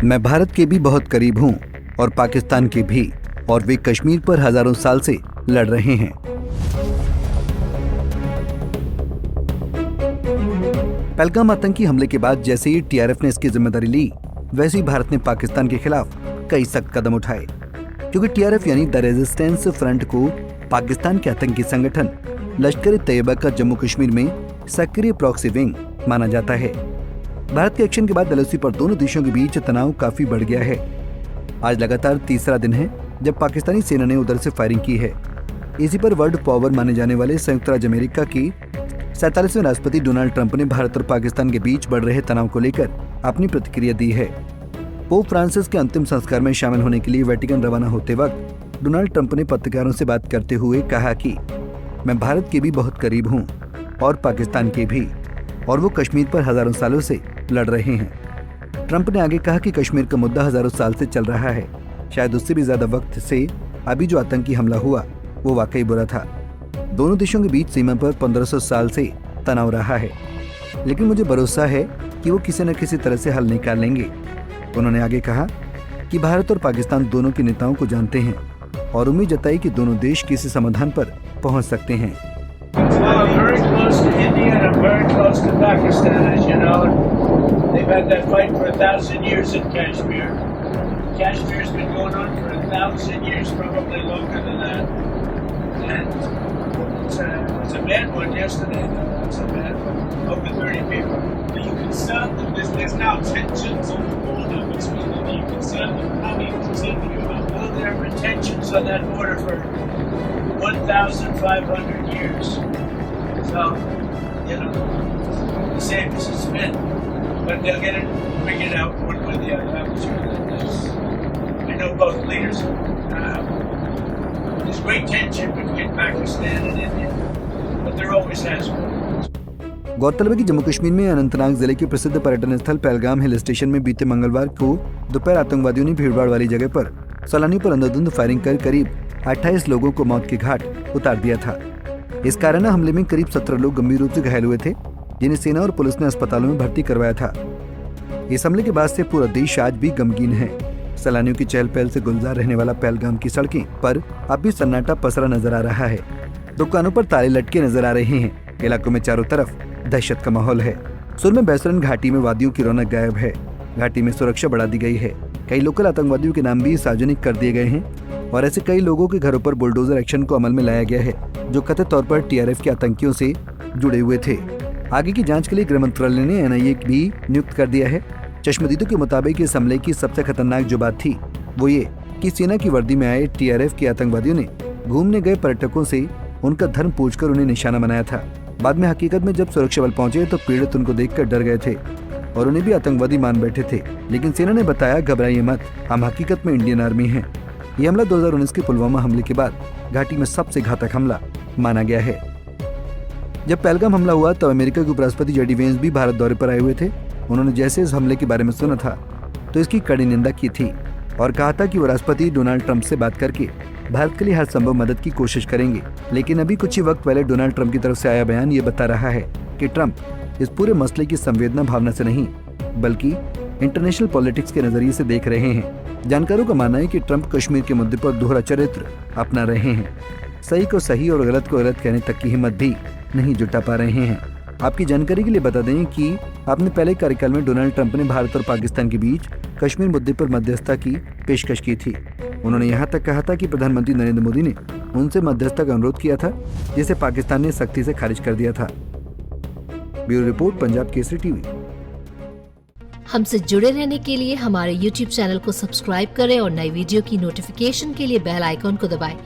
मैं भारत के भी बहुत करीब हूँ और पाकिस्तान के भी, और वे कश्मीर पर हजारों साल से लड़ रहे हैं। पहलगाम आतंकी हमले के बाद जैसे ही टीआरएफ ने इसकी जिम्मेदारी ली, वैसे ही भारत ने पाकिस्तान के खिलाफ कई सख्त कदम उठाए, क्योंकि टीआरएफ यानी द रेजिस्टेंस फ्रंट को पाकिस्तान के आतंकी संगठन लश्कर-ए-तैयबा का जम्मू कश्मीर में सक्रिय प्रॉक्सी विंग माना जाता है। भारत के एक्शन के बाद एलओसी पर दोनों देशों के बीच तनाव काफी बढ़ गया है। आज लगातार तीसरा दिन है जब पाकिस्तानी सेना ने उधर से फायरिंग की है। इसी पर वर्ल्ड पावर माने जाने वाले संयुक्त राज्य अमेरिका की 47वें राष्ट्रपति डोनाल्ड ट्रंप ने भारत और पाकिस्तान के बीच बढ़ रहे तनाव को लेकर अपनी प्रतिक्रिया दी है। पोप फ्रांसिस के अंतिम संस्कार में शामिल होने के लिए वेटिकन रवाना होते वक्त डोनाल्ड ट्रंप ने पत्रकारों से बात करते हुए कहा कि मैं भारत के भी बहुत करीब हूँ और पाकिस्तान के भी, और वो कश्मीर पर हजारों सालों से लड़ रहे हैं। ट्रंप ने आगे कहा कि कश्मीर का मुद्दा हजारों साल से चल रहा है, शायद उससे भी ज्यादा वक्त से। अभी जो आतंकी हमला हुआ वो वाकई बुरा था। दोनों देशों के बीच सीमा पर 1500 साल से तनाव रहा है, लेकिन मुझे भरोसा है कि वो किसी न किसी तरह से हल निकाल लेंगे। उन्होंने आगे कहा कि भारत और पाकिस्तान दोनों के नेताओं को जानते हैं और उम्मीद जताई कि दोनों देश किसी समाधान पर पहुंच सकते हैं। It's a bad one yesterday. It's a bad one. Over 30 people. Are you concerned that there's now tensions on the border between them? Are you concerned that coming continue? Well, there have been tensions on that border for 1,500 years. So, you know, the same as it's been. But they'll get it figured out one way or the other. I'm sure that there's, I know both leaders. There's great tension between Pakistan and India, but there always has been. गौरतलब है कि जम्मू कश्मीर में अनंतनाग जिले के प्रसिद्ध पर्यटन स्थल Pahalgam hill station में बीते मंगलवार को दोपहर आतंकवादियों ने भीड़भाड़ वाली जगह पर सैलानियों पर अंधाधुंध फायरिंग कर करीब 28 लोगों को मौत के घाट उतार दिया था। इस काराना हमले में करीब 17 लोग गंभीर रूप से घायल हुए थे, जिन्हें सेना और पुलिस ने अस्पतालों में भर्ती करवाया था। इस हमले के बाद से पूरा देश आज भी गमगीन है। सैलानियों की चहल पहल से गुलजार रहने वाला पहलगाम की सड़कें पर अब भी सन्नाटा पसरा नजर आ रहा है। दुकानों पर ताले लटके नजर आ रहे हैं। इलाकों में चारों तरफ दहशत का माहौल है। सुर में बैसरन घाटी में वादियों की रौनक गायब है। घाटी में सुरक्षा बढ़ा दी गई है। कई लोकल आतंकवादियों के नाम भी सार्वजनिक कर दिए गए हैं और ऐसे कई लोगों के घरों पर बुलडोजर एक्शन को अमल में लाया गया है, जो कथित तौर पर टीआरएफ के आतंकियों से जुड़े हुए थे। आगे की जाँच के लिए गृह मंत्रालय ने एनआईए भी नियुक्त कर दिया है। चश्मदीदों के मुताबिक इस हमले की सबसे खतरनाक जो बात थी वो ये कि सेना की वर्दी में आए टीआरएफ के आतंकवादियों ने घूमने गए पर्यटकों से उनका धर्म पूछकर उन्हें निशाना बनाया था। बाद में हकीकत में जब सुरक्षा बल पहुंचे तो पीड़ित उनको देखकर डर गए थे और उन्हें भी आतंकवादी मान बैठे थे, लेकिन सेना ने बताया घबराइए मत, हम हकीकत में इंडियन आर्मी हैं। ये हमला 2019 के पुलवामा हमले के बाद घाटी में सबसे घातक हमला माना गया है। जब पहलगाम हमला हुआ तब अमेरिका के उपराष्ट्रपति जेडी वेंस भी भारत दौरे पर आए हुए थे। उन्होंने जैसे इस हमले के बारे में सुना था तो इसकी कड़ी निंदा की थी और कहा था कि वो राष्ट्रपति डोनाल्ड ट्रंप से बात करके भारत के लिए हर संभव मदद की कोशिश करेंगे। लेकिन अभी कुछ ही वक्त पहले डोनाल्ड ट्रंप की तरफ से आया बयान ये बता रहा है कि ट्रंप इस पूरे मसले की संवेदना भावना से नहीं बल्कि इंटरनेशनल पॉलिटिक्स के नजरिए से देख रहे हैं। जानकारों का मानना है कि ट्रंप कश्मीर के मुद्दे पर दोहरा चरित्र अपना रहे हैं। सही को सही और गलत को गलत कहने तक की हिम्मत भी नहीं जुटा पा रहे हैं। आपकी जानकारी के लिए बता दें कि अपने पहले कार्यकाल में डोनाल्ड ट्रंप ने भारत और पाकिस्तान के बीच कश्मीर मुद्दे पर मध्यस्थता की पेशकश की थी। उन्होंने यहाँ तक कहा था कि प्रधानमंत्री नरेंद्र मोदी ने उनसे मध्यस्थता का अनुरोध किया था, जिसे पाकिस्तान ने सख्ती से खारिज कर दिया था। Bureau report, Punjab Kesari TV. हमसे जुड़े रहने के लिए हमारे YouTube चैनल को सब्सक्राइब करें और नई वीडियो की नोटिफिकेशन के लिए बेल आइकॉन को दबाएं।